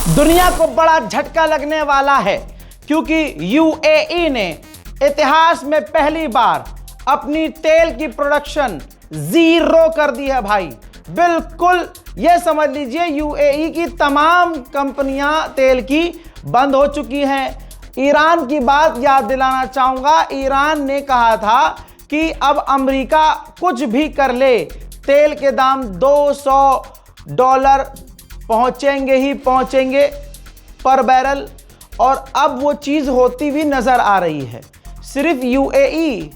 दुनिया को बड़ा झटका लगने वाला है क्योंकि यूएई ने इतिहास में पहली बार अपनी तेल की प्रोडक्शन जीरो कर दी है भाई। बिल्कुल ये समझ लीजिए यूएई की तमाम कंपनियां तेल की बंद हो चुकी हैं। ईरान की बात याद दिलाना चाहूंगा। ईरान ने कहा था कि अब अमेरिका कुछ भी कर ले, तेल के दाम $200 पहुंचेंगे ही पहुंचेंगे पर बैरल, और अब वो चीज़ होती भी नज़र आ रही है। सिर्फ यूएई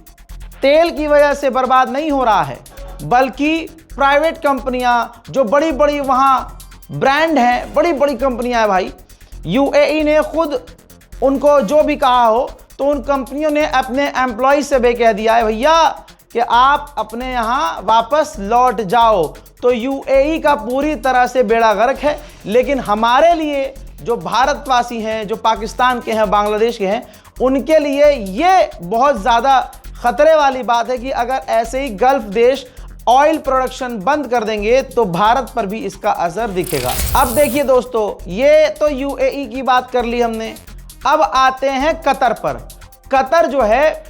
तेल की वजह से बर्बाद नहीं हो रहा है, बल्कि प्राइवेट कंपनियां जो बड़ी बड़ी वहाँ ब्रांड हैं, बड़ी बड़ी कंपनियां हैं भाई। यूएई ने खुद उनको जो भी कहा हो तो उन कंपनियों ने अपने एम्प्लॉय से भी कह दिया है भैया कि आप अपने यहाँ वापस लौट जाओ। तो यूएई का पूरी तरह से बेड़ा गर्क है। लेकिन हमारे लिए जो भारतवासी हैं, जो पाकिस्तान के हैं, बांग्लादेश के हैं, उनके लिए ये बहुत ज़्यादा ख़तरे वाली बात है कि अगर ऐसे ही गल्फ देश ऑयल प्रोडक्शन बंद कर देंगे तो भारत पर भी इसका असर दिखेगा। अब देखिए दोस्तों, ये तो यूएई की बात कर ली हमने। अब आते हैं कतर पर। कतर जो है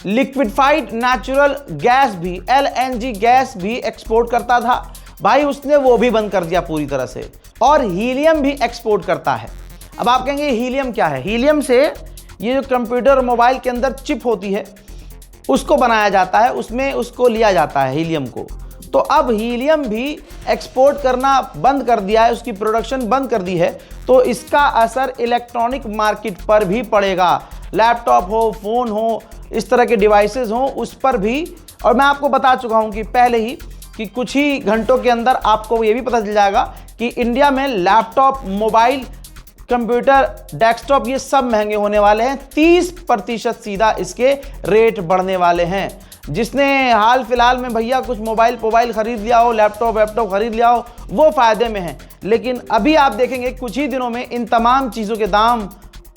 लिक्विफाइड नेचुरल गैस भी, एलएनजी गैस भी एक्सपोर्ट करता था भाई, उसने वो भी बंद कर दिया पूरी तरह से। और हीलियम भी एक्सपोर्ट करता है। अब आप कहेंगे हीलियम क्या है? हीलियम से ये जो कंप्यूटर और मोबाइल के अंदर चिप होती है उसको बनाया जाता है, उसमें उसको लिया जाता है हीलियम को। तो अब हीलियम भी एक्सपोर्ट करना बंद कर दिया है, उसकी प्रोडक्शन बंद कर दी है। तो इसका असर इलेक्ट्रॉनिक मार्केट पर भी पड़ेगा। लैपटॉप हो, फ़ोन हो, इस तरह के डिवाइसेस हो, उस पर भी। और मैं आपको बता चुका हूं कि पहले ही कि कुछ ही घंटों के अंदर आपको ये भी पता चल जाएगा कि इंडिया में लैपटॉप, मोबाइल, कंप्यूटर, डेस्कटॉप ये सब महंगे होने वाले हैं। 30% सीधा इसके रेट बढ़ने वाले हैं। जिसने हाल फिलहाल में भैया कुछ मोबाइल खरीद लिया हो, लैपटॉप खरीद लिया हो, वो फ़ायदे में है। लेकिन अभी आप देखेंगे कुछ ही दिनों में इन तमाम चीज़ों के दाम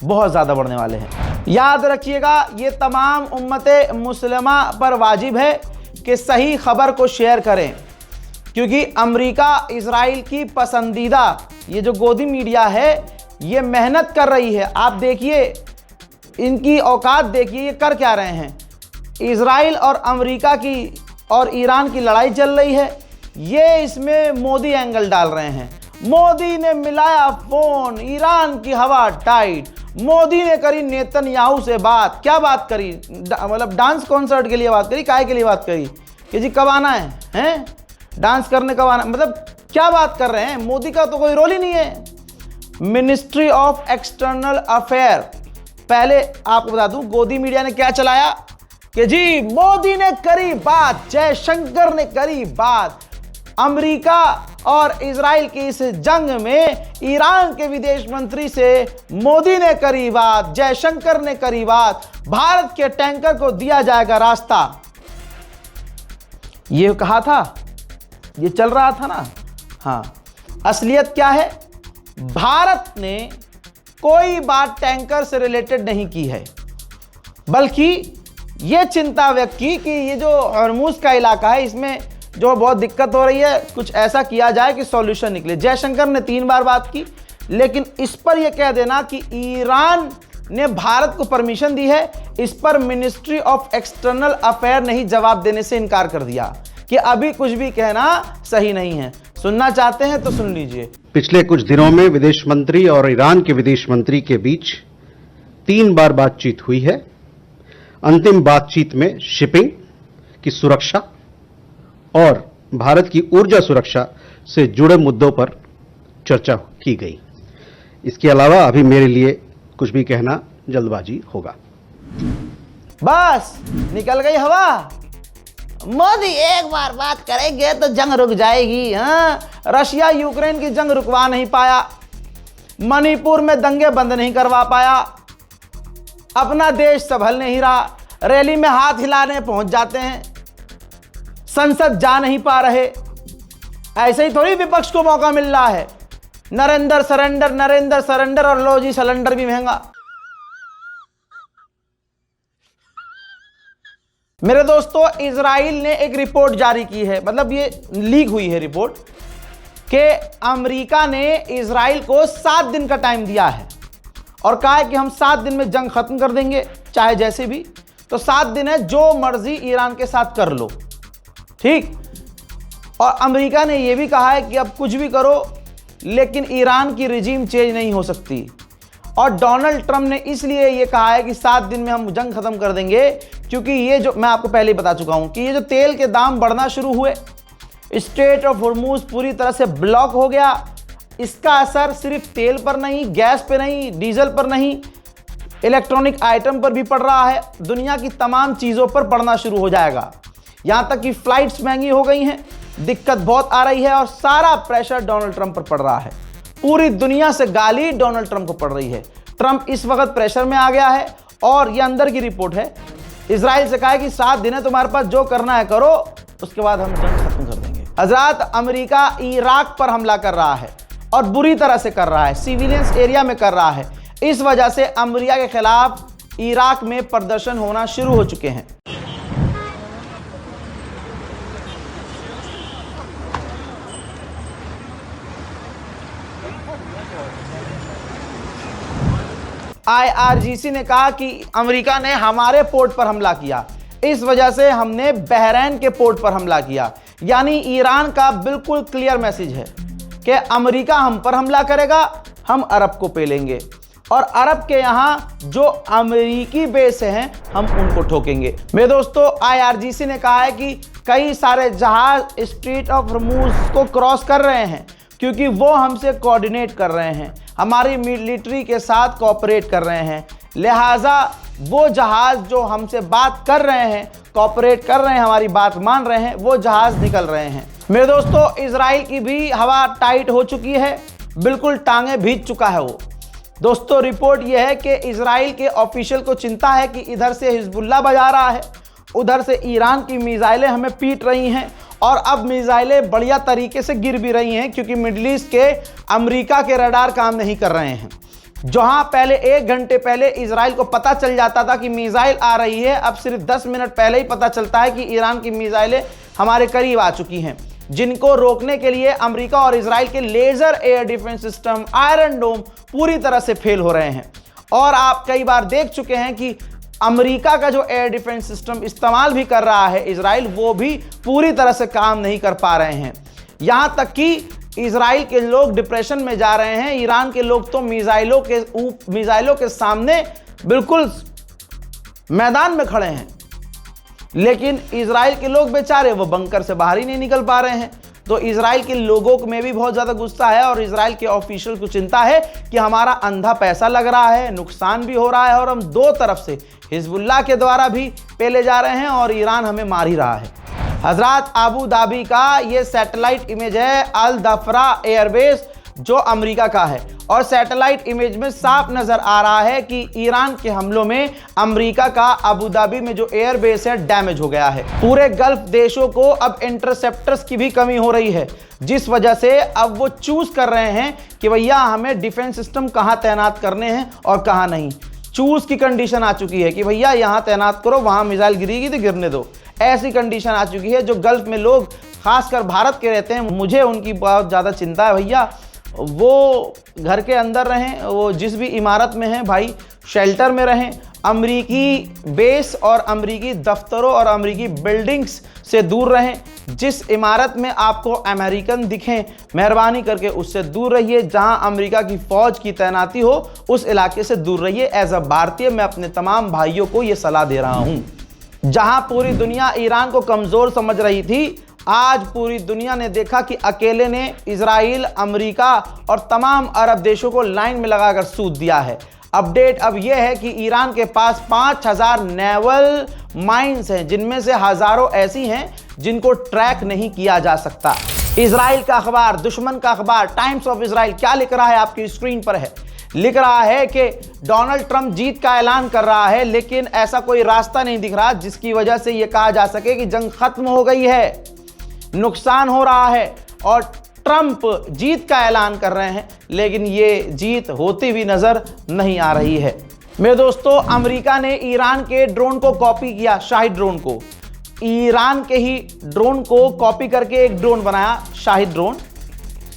बहुत ज़्यादा बढ़ने वाले हैं। याद रखिएगा, ये तमाम उम्मत मुस्लिमा पर वाजिब है कि सही खबर को शेयर करें, क्योंकि अमेरिका इजराइल की पसंदीदा ये जो गोदी मीडिया है ये मेहनत कर रही है। आप देखिए इनकी औकात देखिए, ये कर क्या रहे हैं। इजराइल और अमेरिका की और ईरान की लड़ाई चल रही है, ये इसमें मोदी एंगल डाल रहे हैं। मोदी ने मिलाया फ़ोन, ईरान की हवा टाइट। मोदी ने करी नेतन्याहू से बात। क्या बात करी? मतलब डांस कॉन्सर्ट के लिए बात करी, काहे के लिए बात करी कि जी कब आना है, हैं डांस करने कब आना? मतलब क्या बात कर रहे हैं? मोदी का तो कोई रोल ही नहीं है। मिनिस्ट्री ऑफ एक्सटर्नल अफेयर, पहले आपको बता दूं गोदी मीडिया ने क्या चलाया कि जी मोदी ने करी बात, जयशंकर ने करी बात। अमेरिका और इजराइल की इस जंग में ईरान के विदेश मंत्री से मोदी ने करी बात, जयशंकर ने करी बात। भारत के टैंकर को दिया जाएगा रास्ता, ये कहा था, ये चल रहा था ना। हाँ, असलियत क्या है? भारत ने कोई बात टैंकर से रिलेटेड नहीं की है, बल्कि ये चिंता व्यक्त की कि ये जो हॉर्मुज़ का इलाका है इसमें जो बहुत दिक्कत हो रही है, कुछ ऐसा किया जाए कि सॉल्यूशन निकले। जयशंकर ने 3 बार बात की, लेकिन इस पर यह कह देना कि ईरान ने भारत को परमिशन दी है, इस पर मिनिस्ट्री ऑफ एक्सटर्नल अफेयर ने ही जवाब देने से इनकार कर दिया कि अभी कुछ भी कहना सही नहीं है। सुनना चाहते हैं तो सुन लीजिए। पिछले कुछ दिनों में विदेश मंत्री और ईरान के विदेश मंत्री के बीच 3 बार बातचीत हुई है। अंतिम बातचीत में शिपिंग की सुरक्षा और भारत की ऊर्जा सुरक्षा से जुड़े मुद्दों पर चर्चा की गई। इसके अलावा अभी मेरे लिए कुछ भी कहना जल्दबाजी होगा। बस निकल गई हवा। मोदी एक बार बात करेंगे तो जंग रुक जाएगी। हाँ, रशिया यूक्रेन की जंग रुकवा नहीं पाया, मणिपुर में दंगे बंद नहीं करवा पाया, अपना देश संभल नहीं रहा, रैली में हाथ हिलाने पहुंच जाते हैं, संसद जा नहीं पा रहे। ऐसे ही थोड़ी विपक्ष को मौका मिल रहा है। नरेंद्र सरेंडर और लो जी सिलेंडर भी महंगा। मेरे दोस्तों, इजराइल ने एक रिपोर्ट जारी की है, मतलब ये लीक हुई है रिपोर्ट कि अमेरिका ने इजराइल को 7 दिन का टाइम दिया है और कहा है कि हम 7 दिन में जंग खत्म कर देंगे, चाहे जैसे भी। तो 7 दिन है, जो मर्जी ईरान के साथ कर लो, ठीक। और अमेरिका ने यह भी कहा है कि अब कुछ भी करो लेकिन ईरान की रिजीम चेंज नहीं हो सकती। और डोनाल्ड ट्रंप ने इसलिए यह कहा है कि 7 दिन में हम जंग खत्म कर देंगे क्योंकि ये जो मैं आपको पहले ही बता चुका हूं कि ये जो तेल के दाम बढ़ना शुरू हुए, स्ट्रेट ऑफ हॉर्मूज पूरी तरह से ब्लॉक हो गया। इसका असर सिर्फ तेल पर नहीं, गैस पे नहीं, डीजल पर नहीं, इलेक्ट्रॉनिक आइटम पर भी पड़ रहा है। दुनिया की तमाम चीज़ों पर पड़ना शुरू हो जाएगा। यहां तक कि फ्लाइट्स महंगी हो गई हैं, दिक्कत बहुत आ रही है और सारा प्रेशर डोनाल्ड ट्रंप पर पड़ रहा है। पूरी दुनिया से गाली डोनाल्ड ट्रंप को पड़ रही है। ट्रंप इस वक्त प्रेशर में आ गया है और यह अंदर की रिपोर्ट है। इजराइल से कहा है कि 7 दिन है, तुम्हारे पास जो करना है करो, उसके बाद हम जंग खत्म कर देंगे। हजरात, अमेरिका इराक पर हमला कर रहा है और बुरी तरह से कर रहा है, सिविलियंस एरिया में कर रहा है। इस वजह से अमेरिका के खिलाफ इराक में प्रदर्शन होना शुरू हो चुके हैं। IRGC ने कहा कि अमेरिका ने हमारे पोर्ट पर हमला किया, इस वजह से हमने बहरीन के पोर्ट पर हमला किया। यानी ईरान का बिल्कुल क्लियर मैसेज है कि अमेरिका हम पर हमला करेगा, हम अरब को पेलेंगे और अरब के यहां जो अमेरिकी बेस हैं हम उनको ठोकेंगे। मेरे दोस्तों, IRGC ने कहा है कि कई सारे जहाज स्ट्रेट ऑफ हॉर्मूज को क्रॉस कर रहे हैं क्योंकि वो हमसे कोऑर्डिनेट कर रहे हैं, हमारी मिलिट्री के साथ कोऑपरेट कर रहे हैं। लिहाजा वो जहाज जो हमसे बात कर रहे हैं, कोऑपरेट कर रहे हैं, हमारी बात मान रहे हैं, वो जहाज निकल रहे हैं। मेरे दोस्तों, इजराइल की भी हवा टाइट हो चुकी है, बिल्कुल टांगे भीज चुका है वो। दोस्तों, रिपोर्ट यह है कि इजराइल के ऑफिशियल को चिंता है कि इधर से हिजबुल्लाह बजा रहा है, उधर से ईरान की मिसाइलें हमें पीट रही हैं और अब मिसाइलें बढ़िया तरीके से गिर भी रही हैं क्योंकि मिडल ईस्ट के अमेरिका के रडार काम नहीं कर रहे हैं। जहां पहले 1 घंटे पहले इजराइल को पता चल जाता था कि मिसाइल आ रही है, अब सिर्फ 10 मिनट पहले ही पता चलता है कि ईरान की मिसाइलें हमारे करीब आ चुकी हैं, जिनको रोकने के लिए अमेरिका और इजराइल के laser air defence system, iron dome पूरी तरह से फेल हो रहे हैं। और आप कई बार देख चुके हैं कि अमेरिका का जो एयर डिफेंस सिस्टम इस्तेमाल भी कर रहा है इजराइल, वो भी पूरी तरह से काम नहीं कर पा रहे हैं। यहां तक कि इजराइल के लोग डिप्रेशन में जा रहे हैं, ईरान के लोग तो मिसाइलों के सामने बिल्कुल मैदान में खड़े हैं, लेकिन इजराइल के लोग बेचारे वो बंकर से बाहर ही नहीं निकल पा रहे हैं। तो इजराइल के लोगों में भी बहुत ज़्यादा गुस्सा है और इजराइल के ऑफिशियल को चिंता है कि हमारा अंधा पैसा लग रहा है, नुकसान भी हो रहा है और हम दो तरफ से हिजबुल्लाह के द्वारा भी पेले जा रहे हैं और ईरान हमें मार ही रहा है। हजरात, अबू धाबी का ये सैटेलाइट इमेज है अल दफरा एयरबेस जो अमेरिका का है और सैटेलाइट इमेज में साफ नजर आ रहा है कि ईरान के हमलों में अमेरिका का अबू धाबी में जो एयरबेस है डैमेज हो गया है। पूरे गल्फ देशों को अब इंटरसेप्टर्स की भी कमी हो रही है, जिस वजह से अब वो चूज कर रहे हैं कि भैया हमें डिफेंस सिस्टम कहां तैनात करने हैं और कहां नहीं। चूज की कंडीशन आ चुकी है कि भैया यहां तैनात करो, वहां मिसाइल गिरेगी तो गिरने दो। ऐसी कंडीशन आ चुकी है। जो गल्फ में लोग खासकर भारत के रहते हैं, मुझे उनकी बहुत ज़्यादा चिंता है। भैया वो घर के अंदर रहें, वो जिस भी इमारत में हैं भाई शेल्टर में रहें, अमरीकी बेस और अमरीकी दफ्तरों और अमरीकी बिल्डिंग्स से दूर रहें। जिस इमारत में आपको अमेरिकन दिखें, मेहरबानी करके उससे दूर रहिए। जहां अमेरिका की फौज की तैनाती हो उस इलाके से दूर रहिए। एज अ भारतीय मैं अपने तमाम भाइयों को ये सलाह दे रहा हूं। जहां पूरी दुनिया ईरान को कमज़ोर समझ रही थी, आज पूरी दुनिया ने देखा कि अकेले ने इजराइल, अमेरिका और तमाम अरब देशों को लाइन में लगाकर सूद दिया है। अपडेट अब यह है कि ईरान के पास 5000 नेवल माइंस हैं, जिनमें से हजारों ऐसी हैं जिनको ट्रैक नहीं किया जा सकता। इजराइल का अखबार, दुश्मन का अखबार टाइम्स ऑफ इजराइल क्या लिख रहा है, आपकी स्क्रीन पर है। लिख रहा है कि डोनाल्ड ट्रंप जीत का ऐलान कर रहा है, लेकिन ऐसा कोई रास्ता नहीं दिख रहा जिसकी वजह से यह कहा जा सके कि जंग खत्म हो गई है, नुकसान हो रहा है और ट्रंप जीत का ऐलान कर रहे हैं, लेकिन ये जीत होती हुई नजर नहीं आ रही है। मेरे दोस्तों, अमेरिका ने ईरान के ड्रोन को कॉपी किया, शाहिद ड्रोन को। ईरान के ही ड्रोन को कॉपी करके एक ड्रोन बनाया, शाहिद ड्रोन।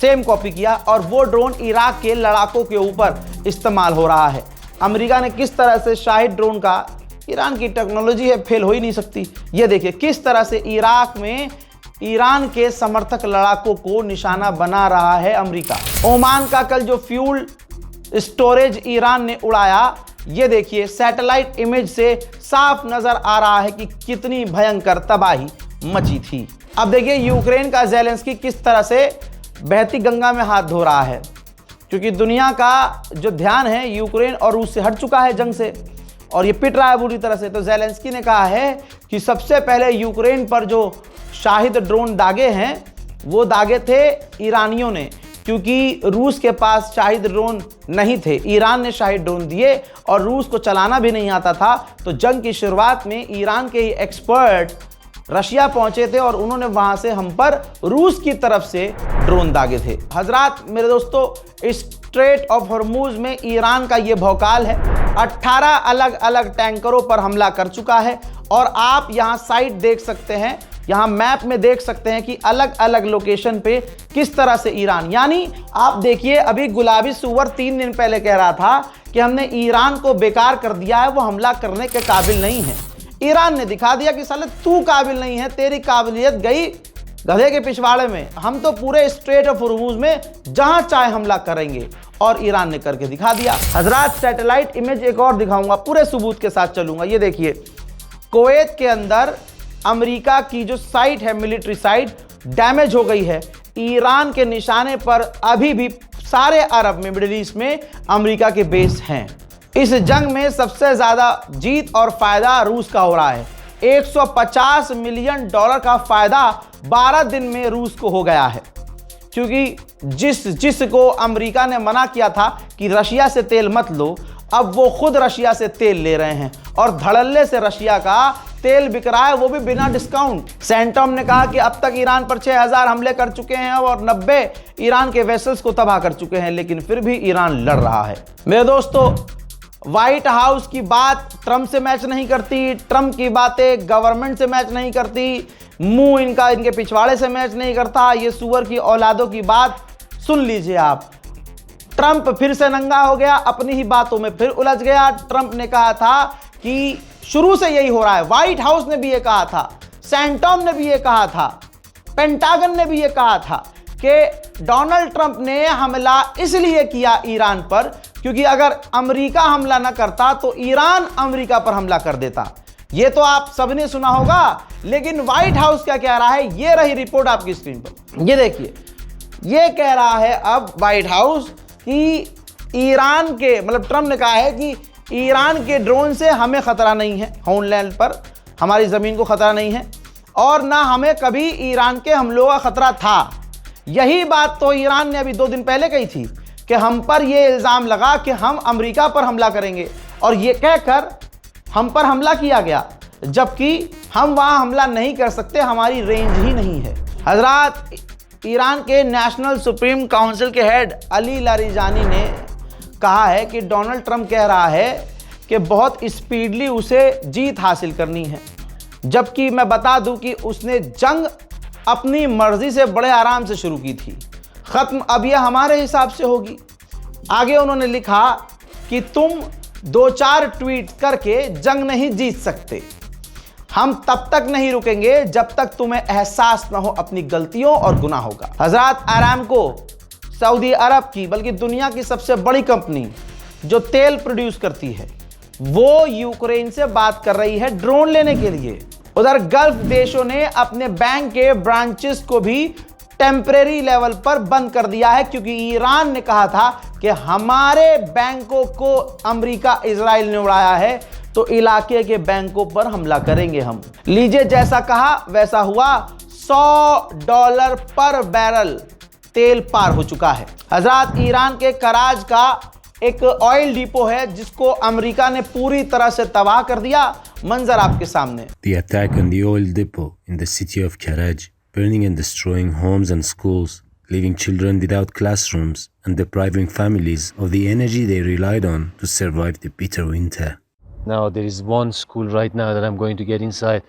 सेम कॉपी किया और वो ड्रोन इराक के लड़ाकों के ऊपर इस्तेमाल हो रहा है। अमेरिका ने किस तरह से शाहिद ड्रोन का, ईरान की टेक्नोलॉजी है, फेल हो ही नहीं सकती। ये देखिए किस तरह से इराक में ईरान के समर्थक लड़ाकों को निशाना बना रहा है अमेरिका। ओमान का कल जो फ्यूल स्टोरेज ईरान ने उड़ाया, ये देखिए सैटेलाइट इमेज से साफ नजर आ रहा है कि कितनी भयंकर तबाही मची थी। अब देखिए यूक्रेन का ज़ेलेंस्की किस तरह से बहती गंगा में हाथ धो रहा है, क्योंकि दुनिया का जो ध्यान है यूक्रेन और रूस से हट चुका है जंग से, और ये पिट रहा है बुरी तरह से। तो ज़ेलेंस्की ने कहा है कि सबसे पहले यूक्रेन पर जो शाहिद ड्रोन दागे हैं वो दागे थे ईरानियों ने, क्योंकि रूस के पास शाहिद ड्रोन नहीं थे। ईरान ने शाहिद ड्रोन दिए और रूस को चलाना भी नहीं आता था। तो जंग की शुरुआत में ईरान के ही एक्सपर्ट रशिया पहुंचे थे और उन्होंने वहां से हम पर रूस की तरफ से ड्रोन दागे थे। हजरात मेरे दोस्तों, स्ट्रेट ऑफ हॉर्मुज में ईरान का ये भौकाल है। 18 अलग अलग टैंकरों पर हमला कर चुका है और आप यहाँ साइट देख सकते हैं, यहाँ मैप में देख सकते हैं कि अलग अलग लोकेशन पे किस तरह से ईरान, यानी आप देखिए अभी गुलाबी सुअर 3 दिन पहले कह रहा था कि हमने ईरान को बेकार कर दिया है, वो हमला करने के काबिल नहीं है। ईरान ने दिखा दिया कि साले तू काबिल नहीं है, तेरी काबिलियत गई गधे के पिछवाड़े में। हम तो पूरे स्ट्रेट ऑफ हॉर्मुज में जहां चाहे हमला करेंगे, और ईरान ने करके दिखा दिया। हजरात सैटेलाइट इमेज एक और दिखाऊंगा, पूरे सबूत के साथ चलूंगा। ये देखिए कुवैत के अंदर अमेरिका की जो साइट है, मिलिट्री साइट, डैमेज हो गई है। ईरान के निशाने पर अभी भी सारे अरब में, मिडिल ईस्ट में अमेरिका के बेस हैं। इस जंग में सबसे ज्यादा जीत और फायदा रूस का हो रहा है। $150 मिलियन का फायदा 12 दिन में रूस को हो गया है, क्योंकि जिसको अमेरिका ने मना किया था कि रशिया से तेल मत लो, अब वो खुद रशिया से तेल ले रहे हैं और धड़ल्ले से रशिया का तेल बिक रहा है, वो भी बिना डिस्काउंट। सेंटॉम ने कहा कि अब तक ईरान पर 6000 हमले कर चुके हैं और 90 ईरान के वेसल्स को तबाह कर चुके हैं, लेकिन फिर भी ईरान लड़ रहा है। मेरे दोस्तों, व्हाइट हाउस की बात ट्रंप से मैच नहीं करती, ट्रंप की बातें गवर्नमेंट से मैच नहीं करती, मुंह इनके पिछवाड़े से मैच नहीं करता। ये सुअर की औलादों की बात सुन लीजिए आप। ट्रंप फिर से नंगा हो गया, अपनी ही बातों में फिर उलझ गया। ट्रंप ने कहा था कि शुरू से यही हो रहा है, व्हाइट हाउस ने भी ये कहा था, सेंटॉम ने भी ये कहा था, पेंटागन ने भी ये कहा था कि डोनाल्ड ट्रंप ने हमला इसलिए किया ईरान पर क्योंकि अगर अमेरिका हमला न करता तो ईरान अमेरिका पर हमला कर देता। ये तो आप सबने सुना होगा, लेकिन व्हाइट हाउस क्या कह रहा है, ये रही रिपोर्ट आपकी स्क्रीन पर। ये देखिए, ये कह रहा है अब व्हाइट हाउस कि ईरान के, मतलब ट्रंप ने कहा है कि ईरान के ड्रोन से हमें खतरा नहीं है, होमलैंड पर हमारी जमीन को खतरा नहीं है, और ना हमें कभी ईरान के हमलों का खतरा था। यही बात तो ईरान ने अभी 2 दिन पहले कही थी कि हम पर यह इल्ज़ाम लगा कि हम अमेरिका पर हमला करेंगे, और ये कहकर हम पर हमला किया गया, जबकि हम वहां हमला नहीं कर सकते, हमारी रेंज ही नहीं है। हजरात, ईरान के नेशनल सुप्रीम काउंसिल के हेड अली लारिजानी ने कहा है कि डोनाल्ड ट्रंप कह रहा है कि बहुत स्पीडली उसे जीत हासिल करनी है, जबकि मैं बता दूं कि उसने जंग अपनी मर्जी से बड़े आराम से शुरू की थी। खत्म अब यह हमारे हिसाब से होगी। आगे उन्होंने लिखा कि तुम 2-4 ट्वीट करके जंग नहीं जीत सकते, हम तब तक नहीं रुकेंगे जब तक तुम्हें एहसास ना हो अपनी गलतियों और गुनाहों का। हजरात, अरामको सऊदी अरब की बल्कि दुनिया की सबसे बड़ी कंपनी जो तेल प्रोड्यूस करती है, वो यूक्रेन से बात कर रही है ड्रोन लेने के लिए। उधर गल्फ देशों ने अपने बैंक के ब्रांचेस को भी टेम्परेरी लेवल पर बंद कर दिया है, क्योंकि ईरान ने कहा था कि हमारे बैंकों को अमेरिका इजराइल ने उड़ाया है तो इलाके के बैंकों पर हमला करेंगे हम। लीजिए, जैसा कहा वैसा हुआ, $100 पर बैरल तेल पार हो चुका है। हजरात, ईरान के कराज का एक ऑयल डिपो है जिसको अमेरिका ने पूरी तरह से तबाह कर दिया। मंजर आपके सामने। The attack on the oil depot in the city of Karaj, burning and destroying homes and schools, leaving children without classrooms and depriving families of the energy they relied on to survive the bitter winter. Now there is one school right now that I'm going to get inside.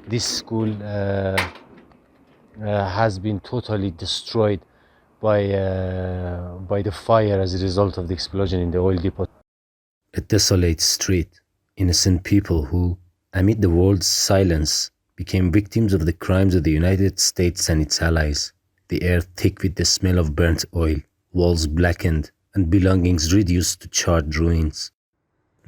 This school has been totally destroyed by the fire as a result of the explosion in the oil depot. A desolate street, innocent people who, amid the world's silence, became victims of the crimes of the United States and its allies. The air thick with the smell of burnt oil, walls blackened, and belongings reduced to charred ruins.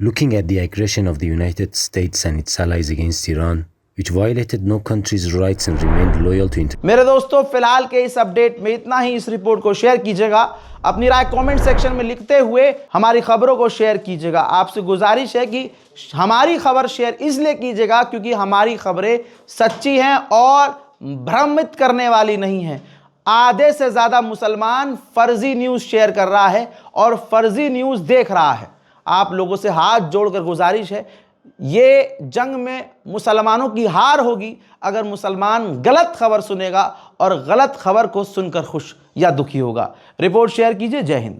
Looking at the aggression of the United States and its allies against Iran, which violated no country's rights and remained loyal to मेरे दोस्तों, फिलहाल के इस update में इतना ही। इस report को share कीजिएगा, अपनी राय कमेंट सेक्शन में लिखते हुए हमारी खबरों को शेयर कीजिएगा। आपसे गुजारिश है कि हमारी खबर शेयर इसलिए कीजिएगा क्योंकि हमारी खबरें सच्ची हैं और भ्रमित करने वाली नहीं हैं। आधे से ज़्यादा मुसलमान फर्जी न्यूज़ शेयर कर रहा है और फर्जी न्यूज़ देख रहा है। आप लोगों से हाथ जोड़कर गुजारिश है, ये जंग में मुसलमानों की हार होगी अगर मुसलमान गलत खबर सुनेगा और गलत खबर को सुनकर खुश या दुखी होगा। रिपोर्ट शेयर कीजिए। जय हिंद।